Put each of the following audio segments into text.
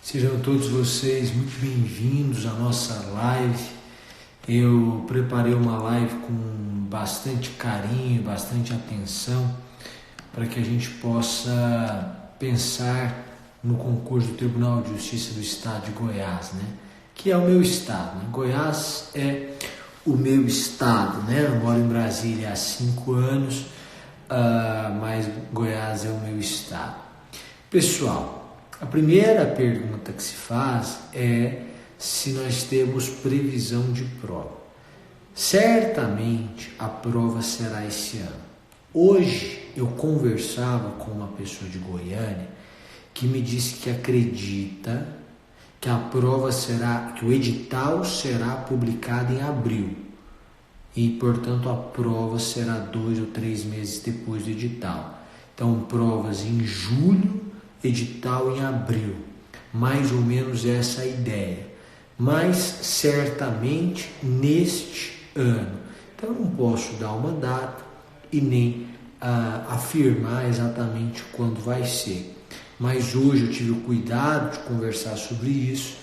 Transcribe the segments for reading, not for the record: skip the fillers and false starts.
Sejam todos vocês muito bem-vindos à nossa live. Eu preparei uma live com bastante carinho, bastante atenção, para que a gente possa pensar no concurso do Tribunal de Justiça do Estado de Goiás, que é o meu estado. Goiás é o meu estado, Eu moro em Brasília há 5 anos, mas Goiás é o meu estado. Pessoal, a primeira pergunta que se faz é se nós temos previsão de prova. Certamente a prova será esse ano. Hoje eu conversava com uma pessoa de Goiânia que me disse que acredita que a prova será, que o edital será publicado em abril e, portanto, a prova será 2 ou 3 meses depois do edital. Então, provas em julho, edital em abril, mais ou menos essa é a ideia, mas certamente neste ano. Então eu não posso dar uma data e nem afirmar exatamente quando vai ser, mas hoje eu tive o cuidado de conversar sobre isso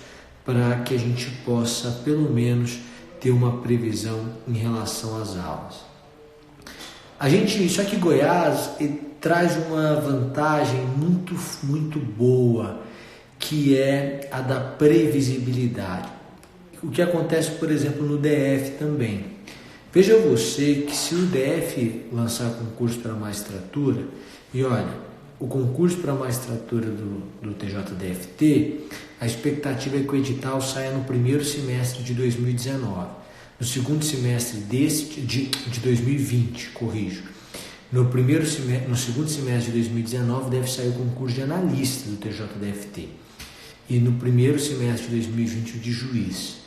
para que a gente possa pelo menos ter uma previsão em relação às aulas. Só que Goiás traz uma vantagem muito boa, que é a da previsibilidade. O que acontece, por exemplo, no DF também. Veja você que se o DF lançar concurso para magistratura, e olha, o concurso para magistratura do TJDFT, a expectativa é que o edital saia no primeiro semestre de 2019. No segundo semestre de 2020, corrijo. No segundo semestre de 2019 deve sair o concurso de analista do TJDFT. E no primeiro semestre de 2020 o de juiz.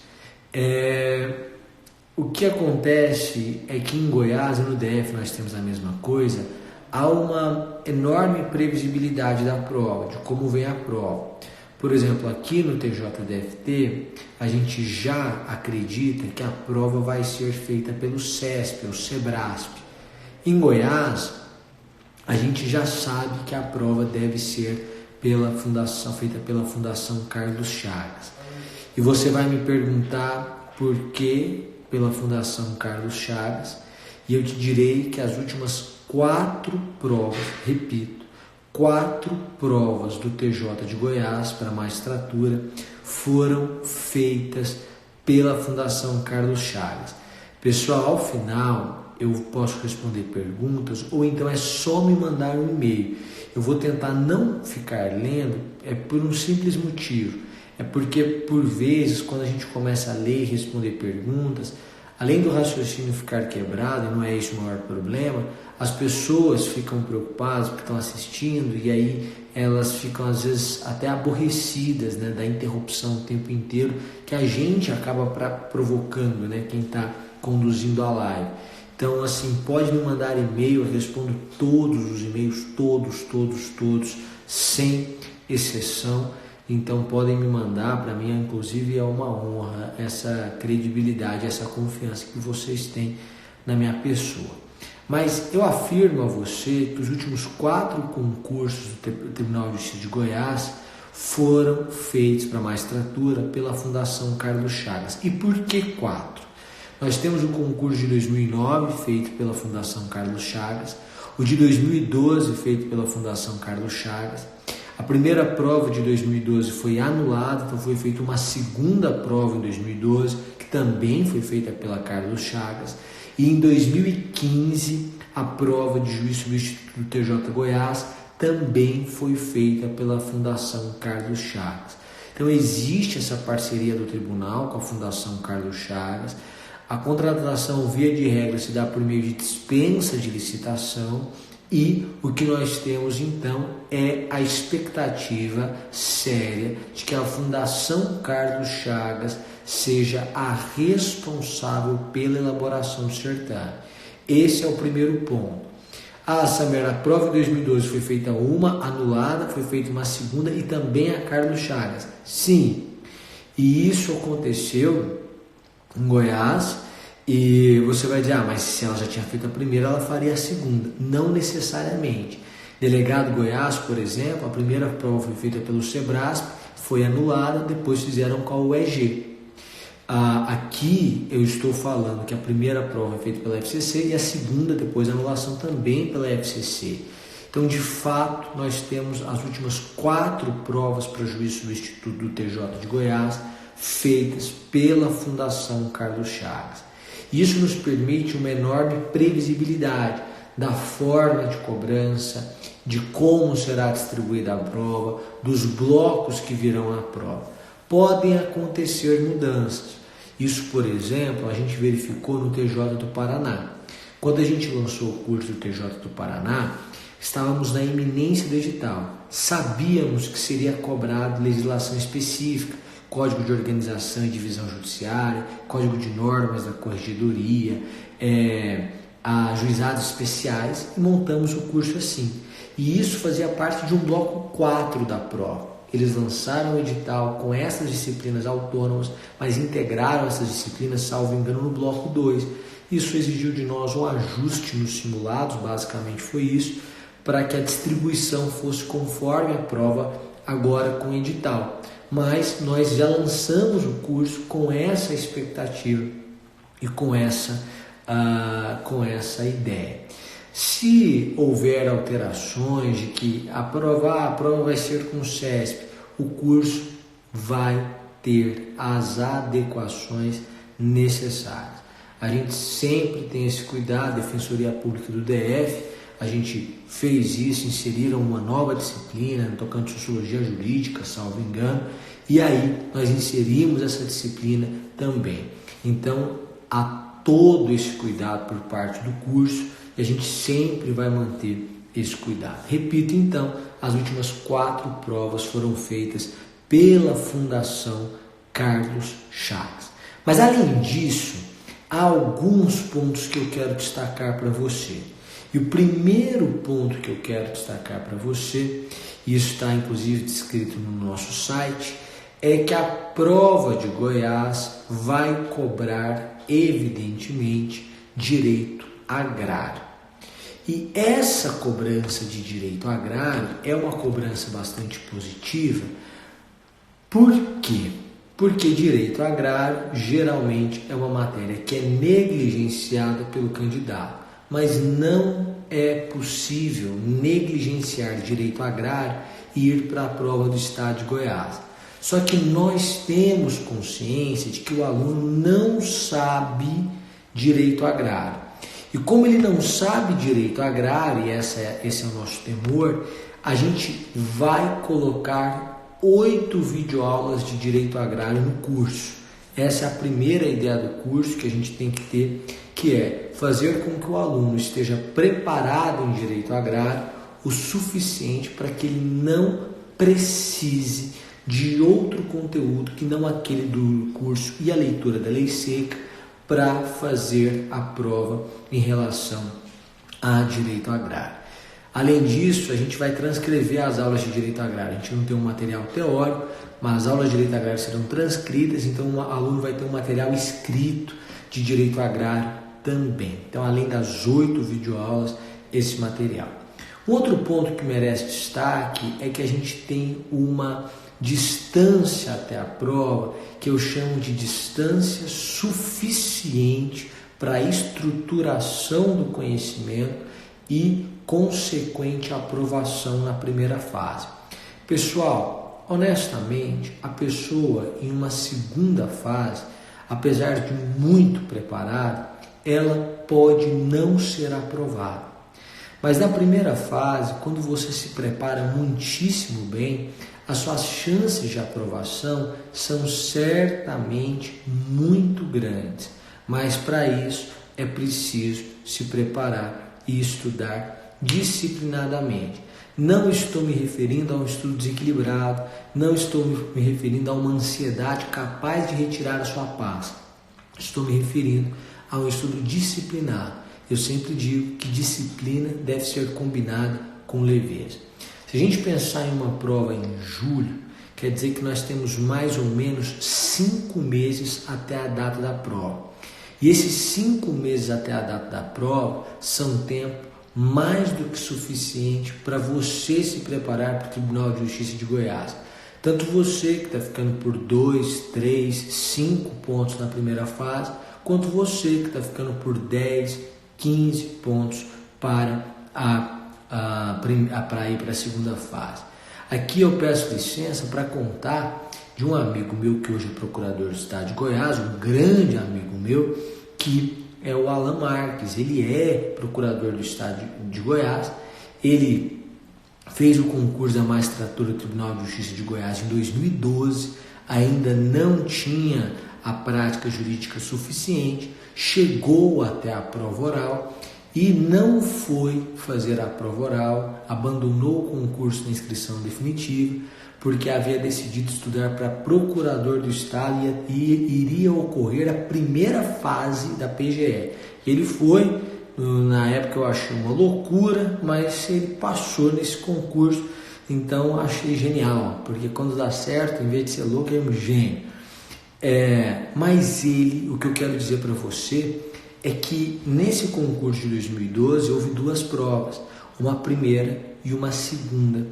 O que acontece é que em Goiás e no DF nós temos a mesma coisa. Há uma enorme previsibilidade da prova, de como vem a prova. Por exemplo, aqui no TJDFT, a gente já acredita que a prova vai ser feita pelo SESP, pelo SEBRASP. Em Goiás, a gente já sabe que a prova deve ser feita pela Fundação Carlos Chagas. E você vai me perguntar por que pela Fundação Carlos Chagas, e eu te direi que as últimas 4 provas, repito, 4 provas do TJ de Goiás para magistratura foram feitas pela Fundação Carlos Chagas. Pessoal, ao final eu posso responder perguntas ou então é só me mandar um e-mail. Eu vou tentar não ficar lendo, por um simples motivo. É porque por vezes quando a gente começa a ler e responder perguntas, além do raciocínio ficar quebrado, e não é esse o maior problema, as pessoas ficam preocupadas porque estão assistindo e aí elas ficam às vezes até aborrecidas, da interrupção o tempo inteiro, que a gente acaba provocando, quem está conduzindo a live. Então, assim, pode me mandar e-mail, eu respondo todos os e-mails, todos, sem exceção. Então podem me mandar, para mim inclusive é uma honra essa credibilidade, essa confiança que vocês têm na minha pessoa. Mas eu afirmo a você que os últimos 4 concursos do Tribunal de Justiça de Goiás foram feitos para magistratura pela Fundação Carlos Chagas. E por que 4? Nós temos o concurso de 2009 feito pela Fundação Carlos Chagas, o de 2012 feito pela Fundação Carlos Chagas. A primeira prova de 2012 foi anulada, então foi feita uma segunda prova em 2012, que também foi feita pela Carlos Chagas. E em 2015, a prova de juiz substituto do TJ Goiás também foi feita pela Fundação Carlos Chagas. Então existe essa parceria do tribunal com a Fundação Carlos Chagas. A contratação, via de regra, se dá por meio de dispensa de licitação. E o que nós temos então é a expectativa séria de que a Fundação Carlos Chagas seja a responsável pela elaboração do certame. Esse é o primeiro ponto. Samir, a prova de 2012 foi feita uma anulada, foi feita uma segunda e também a Carlos Chagas. Sim, e isso aconteceu em Goiás. E você vai dizer, mas se ela já tinha feito a primeira, ela faria a segunda. Não necessariamente. Delegado Goiás, por exemplo, a primeira prova foi feita pelo Sebrasp, foi anulada, depois fizeram com a UEG. Aqui eu estou falando que a primeira prova é feita pela FCC e a segunda, depois da anulação, também pela FCC. Então, de fato, nós temos as últimas 4 provas para juiz substituto do TJ de Goiás feitas pela Fundação Carlos Chagas. Isso nos permite uma enorme previsibilidade da forma de cobrança, de como será distribuída a prova, dos blocos que virão na prova. Podem acontecer mudanças. Isso, por exemplo, a gente verificou no TJ do Paraná. Quando a gente lançou o curso do TJ do Paraná, estávamos na iminência do edital. Sabíamos que seria cobrado legislação específica, Código de Organização e Divisão Judiciária, Código de Normas da Corregedoria, juizados especiais, e montamos o curso assim. E isso fazia parte de um bloco 4 da prova. Eles lançaram o edital com essas disciplinas autônomas, mas integraram essas disciplinas, salvo engano, no bloco 2. Isso exigiu de nós um ajuste nos simulados, basicamente foi isso, para que a distribuição fosse conforme a prova agora com o edital. Mas nós já lançamos o curso com essa expectativa e com essa ideia. Se houver alterações de que a prova vai ser com o CESP, o curso vai ter as adequações necessárias. A gente sempre tem esse cuidado, Defensoria Pública do DF, a gente fez isso, inseriram uma nova disciplina, tocante Sociologia Jurídica, salvo engano, e aí nós inserimos essa disciplina também. Então, há todo esse cuidado por parte do curso, e a gente sempre vai manter esse cuidado. Repito então, as últimas 4 provas foram feitas pela Fundação Carlos Chagas. Mas além disso, há alguns pontos que eu quero destacar para você. E o primeiro ponto que eu quero destacar para você, e isso está inclusive descrito no nosso site, é que a prova de Goiás vai cobrar, evidentemente, direito agrário. E essa cobrança de direito agrário é uma cobrança bastante positiva. Por quê? Porque direito agrário geralmente é uma matéria que é negligenciada pelo candidato, mas não é possível negligenciar direito agrário e ir para a prova do Estado de Goiás. Só que nós temos consciência de que o aluno não sabe direito agrário. E como ele não sabe direito agrário, e esse é o nosso temor, a gente vai colocar 8 videoaulas de direito agrário no curso. Essa é a primeira ideia do curso que a gente tem que ter, que é fazer com que o aluno esteja preparado em direito agrário o suficiente para que ele não precise de outro conteúdo que não aquele do curso e a leitura da lei seca para fazer a prova em relação a direito agrário. Além disso, a gente vai transcrever as aulas de direito agrário. A gente não tem um material teórico, mas as aulas de direito agrário serão transcritas, então o aluno vai ter um material escrito de direito agrário também. Então, além das 8 videoaulas, esse material. Um outro ponto que merece destaque é que a gente tem uma distância até a prova, que eu chamo de distância suficiente para a estruturação do conhecimento e consequente aprovação na primeira fase. Pessoal, honestamente, a pessoa em uma segunda fase, apesar de muito preparada, ela pode não ser aprovada. Mas na primeira fase, quando você se prepara muitíssimo bem, as suas chances de aprovação são certamente muito grandes. Mas para isso é preciso se preparar e estudar disciplinadamente. Não estou me referindo a um estudo desequilibrado, não estou me referindo a uma ansiedade capaz de retirar a sua paz. Estou me referindo a um estudo disciplinado. Eu sempre digo que disciplina deve ser combinada com leveza. Se a gente pensar em uma prova em julho, quer dizer que nós temos mais ou menos 5 meses até a data da prova. E esses 5 meses até a data da prova são tempo mais do que suficiente para você se preparar para o Tribunal de Justiça de Goiás. Tanto você que está ficando por 2, 3, 5 pontos na primeira fase, quanto você que está ficando por 10, 15 pontos para ir para a segunda fase. Aqui eu peço licença para contar de um amigo meu que hoje é procurador do estado de Goiás, um grande amigo meu, que é o Alan Marques. Ele é procurador do estado de Goiás. Ele fez o concurso da magistratura do Tribunal de Justiça de Goiás em 2012, ainda não tinha a prática jurídica suficiente, chegou até a prova oral e não foi fazer a prova oral, abandonou o concurso na inscrição definitiva, porque havia decidido estudar para procurador do estado e iria ocorrer a primeira fase da PGE. Ele foi, na época eu achei uma loucura, mas ele passou nesse concurso, então achei genial, porque quando dá certo, em vez de ser louco, é um gênio. Mas o que eu quero dizer para você é que nesse concurso de 2012 houve 2 provas, uma primeira e uma segunda,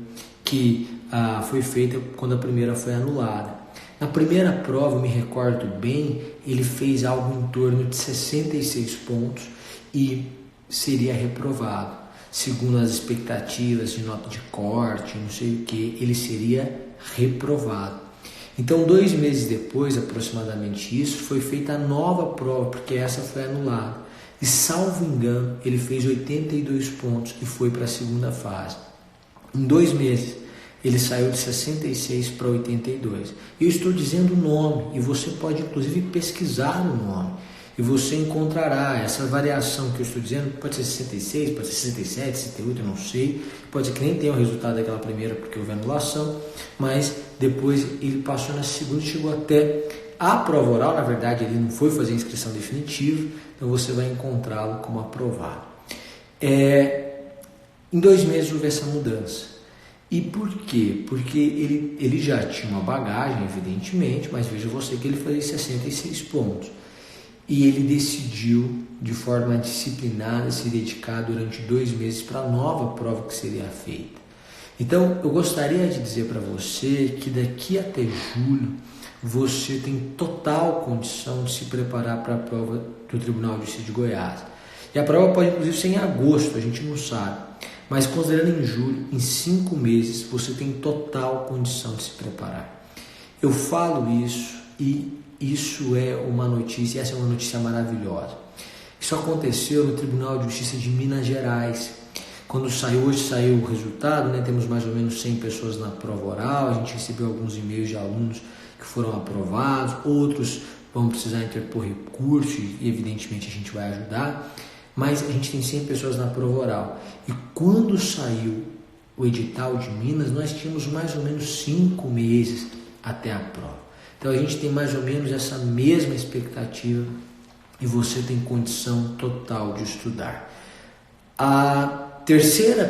que foi feita quando a primeira foi anulada. Na primeira prova, eu me recordo bem, ele fez algo em torno de 66 pontos e seria reprovado. Segundo as expectativas de nota de corte, não sei o que, ele seria reprovado. Então, 2 meses depois, aproximadamente isso, foi feita a nova prova, porque essa foi anulada. E, salvo engano, ele fez 82 pontos e foi para a segunda fase. Em 2 meses, ele saiu de 66 para 82. Eu estou dizendo o nome, e você pode, inclusive, pesquisar o nome. E você encontrará essa variação que eu estou dizendo, pode ser 66, pode ser 67, 68, eu não sei. Pode ser que nem tenha o resultado daquela primeira porque houve anulação, mas depois ele passou na segunda e chegou até a prova oral. Na verdade, ele não foi fazer a inscrição definitiva, então você vai encontrá-lo como aprovado. Em 2 meses houve essa mudança. E por quê? Porque ele já tinha uma bagagem, evidentemente, mas veja você que ele fazia 66 pontos. E ele decidiu, de forma disciplinada, se dedicar durante 2 meses para a nova prova que seria feita. Então, eu gostaria de dizer para você que daqui até julho, você tem total condição de se preparar para a prova do Tribunal de Justiça de Goiás. E a prova pode, inclusive, ser em agosto, a gente não sabe. Mas, considerando em julho, em 5 meses, você tem total condição de se preparar. Eu falo isso e isso é uma notícia, essa é uma notícia maravilhosa. Isso aconteceu no Tribunal de Justiça de Minas Gerais. Hoje saiu o resultado, né? Temos mais ou menos 100 pessoas na prova oral, a gente recebeu alguns e-mails de alunos que foram aprovados, outros vão precisar interpor recurso e evidentemente a gente vai ajudar, mas a gente tem 100 pessoas na prova oral. E quando saiu o edital de Minas, nós tínhamos mais ou menos 5 meses até a prova. Então a gente tem mais ou menos essa mesma expectativa e você tem condição total de estudar. A terceira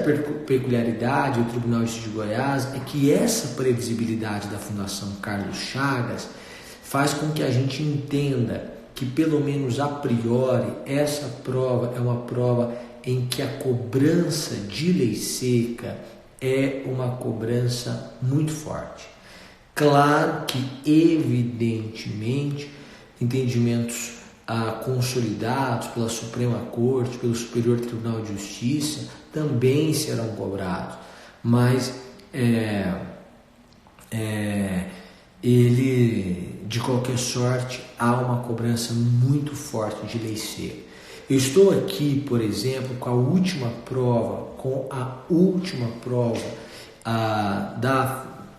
peculiaridade do Tribunal de Justiça de Goiás é que essa previsibilidade da Fundação Carlos Chagas faz com que a gente entenda que, pelo menos a priori, essa prova é uma prova em que a cobrança de lei seca é uma cobrança muito forte. Claro que, evidentemente, entendimentos consolidados pela Suprema Corte, pelo Superior Tribunal de Justiça, também serão cobrados, mas de qualquer sorte, há uma cobrança muito forte de lei seca. Eu estou aqui, por exemplo, com a última prova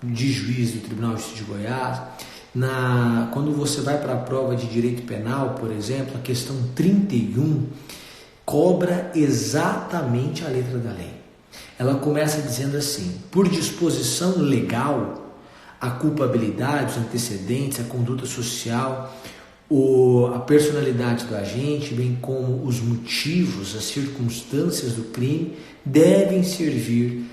de juiz do Tribunal de Justiça de Goiás. Quando você vai para a prova de direito penal, por exemplo, a questão 31 cobra exatamente a letra da lei. Ela começa dizendo assim: por disposição legal, a culpabilidade, os antecedentes, a conduta social, a personalidade do agente, bem como os motivos, as circunstâncias do crime, devem servir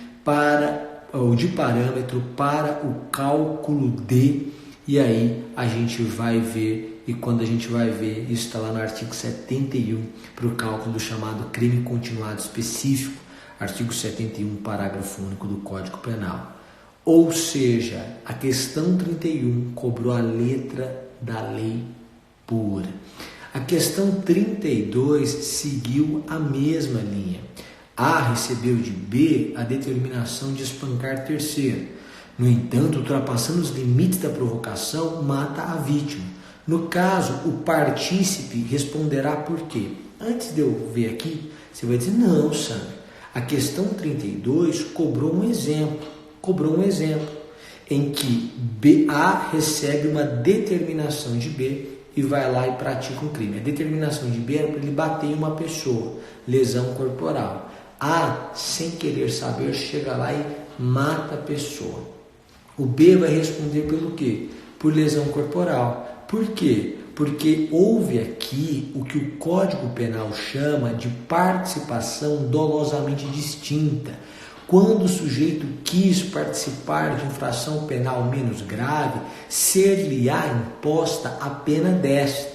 de parâmetro para o cálculo de, E aí a gente vai ver, e quando a gente vai ver, isso está lá no artigo 71, para o cálculo do chamado crime continuado específico, artigo 71, parágrafo único do Código Penal. Ou seja, a questão 31 cobrou a letra da lei pura. A questão 32 seguiu a mesma linha. A recebeu de B a determinação de espancar terceiro. No entanto, ultrapassando os limites da provocação, mata a vítima. No caso, o partícipe responderá por quê? Antes de eu ver aqui, você vai dizer, não, Sandro, a questão 32 cobrou um exemplo em que A recebe uma determinação de B e vai lá e pratica um crime. A determinação de B era para ele bater em uma pessoa, lesão corporal. A, sem querer saber, chega lá e mata a pessoa. O B vai responder pelo quê? Por lesão corporal. Por quê? Porque houve aqui o que o Código Penal chama de participação dolosamente distinta. Quando o sujeito quis participar de infração penal menos grave, ser-lhe-á imposta a pena desta.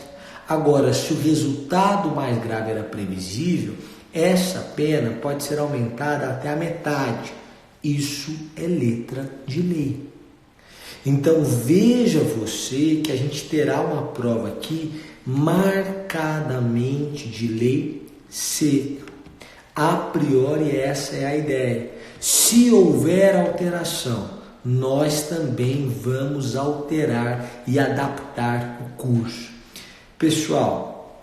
Agora, se o resultado mais grave era previsível, essa pena pode ser aumentada até a metade. Isso é letra de lei. Então veja você que a gente terá uma prova aqui marcadamente de lei seca. A priori essa é a ideia. Se houver alteração, nós também vamos alterar e adaptar o curso. Pessoal,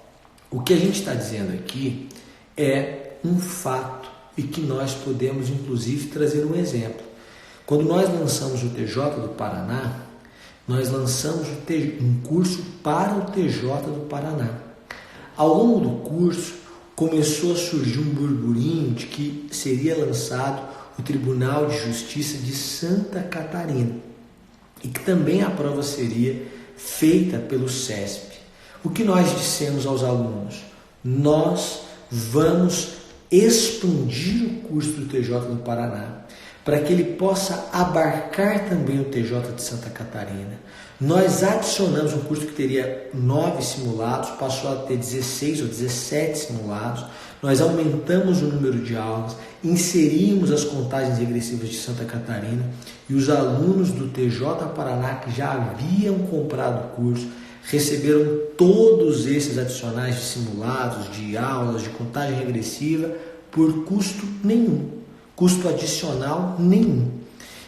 o que a gente está dizendo aqui é um fato e que nós podemos inclusive trazer um exemplo. Quando nós lançamos o TJ do Paraná, nós lançamos um curso para o TJ do Paraná. Ao longo do curso, começou a surgir um burburinho de que seria lançado o Tribunal de Justiça de Santa Catarina e que também a prova seria feita pelo CESP. O que nós dissemos aos alunos? Nós vamos expandir o curso do TJ do Paraná para que ele possa abarcar também o TJ de Santa Catarina. Nós adicionamos um curso que teria 9 simulados, passou a ter 16 ou 17 simulados. Nós aumentamos o número de aulas, inserimos as contagens regressivas de Santa Catarina e os alunos do TJ Paraná que já haviam comprado o curso receberam todos esses adicionais de simulados, de aulas, de contagem regressiva por custo nenhum, custo adicional nenhum.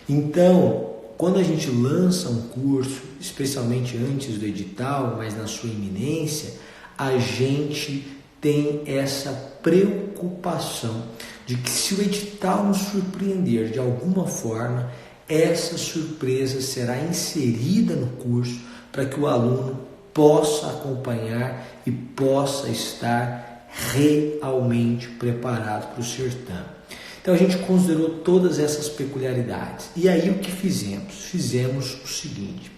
Então, quando a gente lança um curso, especialmente antes do edital, mas na sua iminência, a gente tem essa preocupação de que se o edital nos surpreender de alguma forma, essa surpresa será inserida no curso para que o aluno possa acompanhar e possa estar realmente preparado para o certame. Então a gente considerou todas essas peculiaridades. E aí o que fizemos? Fizemos o seguinte: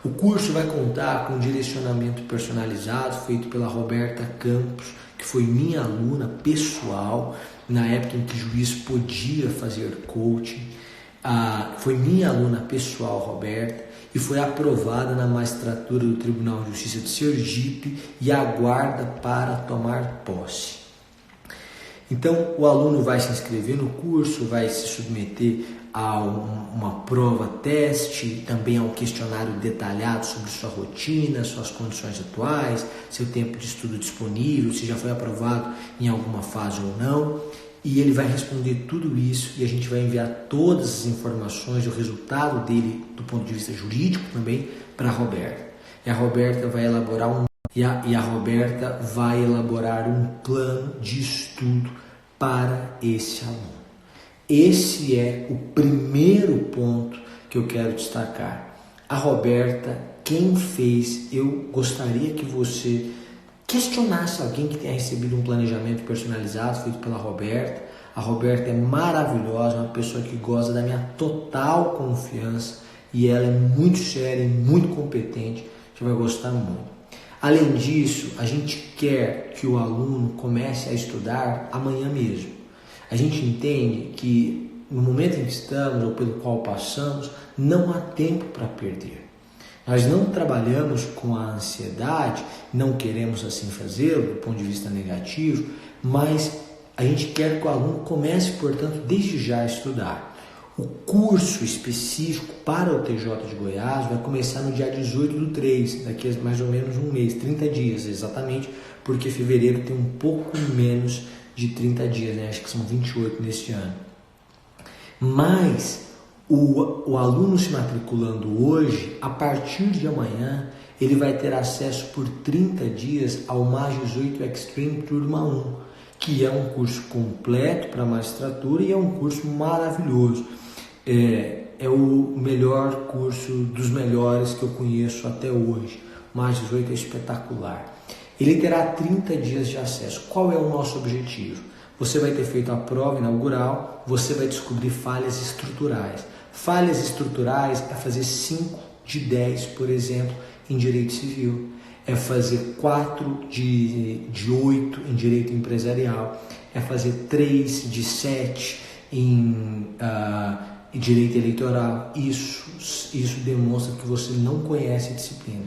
o curso vai contar com um direcionamento personalizado feito pela Roberta Campos, que foi minha aluna pessoal na época em que o juiz podia fazer coaching. Foi minha aluna pessoal, Roberta, e foi aprovada na magistratura do Tribunal de Justiça de Sergipe e aguarda para tomar posse. Então, o aluno vai se inscrever no curso, vai se submeter a uma prova-teste, também a um questionário detalhado sobre sua rotina, suas condições atuais, seu tempo de estudo disponível, se já foi aprovado em alguma fase ou não. E ele vai responder tudo isso e a gente vai enviar todas as informações, o resultado dele do ponto de vista jurídico também para a Roberta. E a Roberta vai elaborar um plano de estudo para esse aluno. Esse é o primeiro ponto que eu quero destacar. A Roberta, quem fez, eu gostaria que você questionasse alguém que tenha recebido um planejamento personalizado feito pela Roberta. A Roberta é maravilhosa, uma pessoa que goza da minha total confiança e ela é muito séria e muito competente, você vai gostar muito. Além disso, a gente quer que o aluno comece a estudar amanhã mesmo. A gente entende que no momento em que estamos ou pelo qual passamos, não há tempo para perder. Nós não trabalhamos com a ansiedade, não queremos assim fazê-lo do ponto de vista negativo, mas a gente quer que o aluno comece, portanto, desde já a estudar. O curso específico para o TJ de Goiás vai começar no dia 18/3, daqui a mais ou menos um mês, 30 dias exatamente, porque fevereiro tem um pouco menos de 30 dias, né? Acho que são 28 neste ano. Mas o aluno se matriculando hoje, a partir de amanhã, ele vai ter acesso por 30 dias ao MAS 18 Extreme Turma 1, que é um curso completo para magistratura e é um curso maravilhoso. É o melhor curso dos melhores que eu conheço até hoje. O MAS 18 é espetacular. Ele terá 30 dias de acesso. Qual é o nosso objetivo? Você vai ter feito a prova inaugural, você vai descobrir falhas estruturais. Falhas estruturais é fazer 5 de 10, por exemplo, em direito civil. É fazer 4 de 8 em direito empresarial. É fazer 3 de 7 em direito eleitoral. Isso demonstra que você não conhece a disciplina.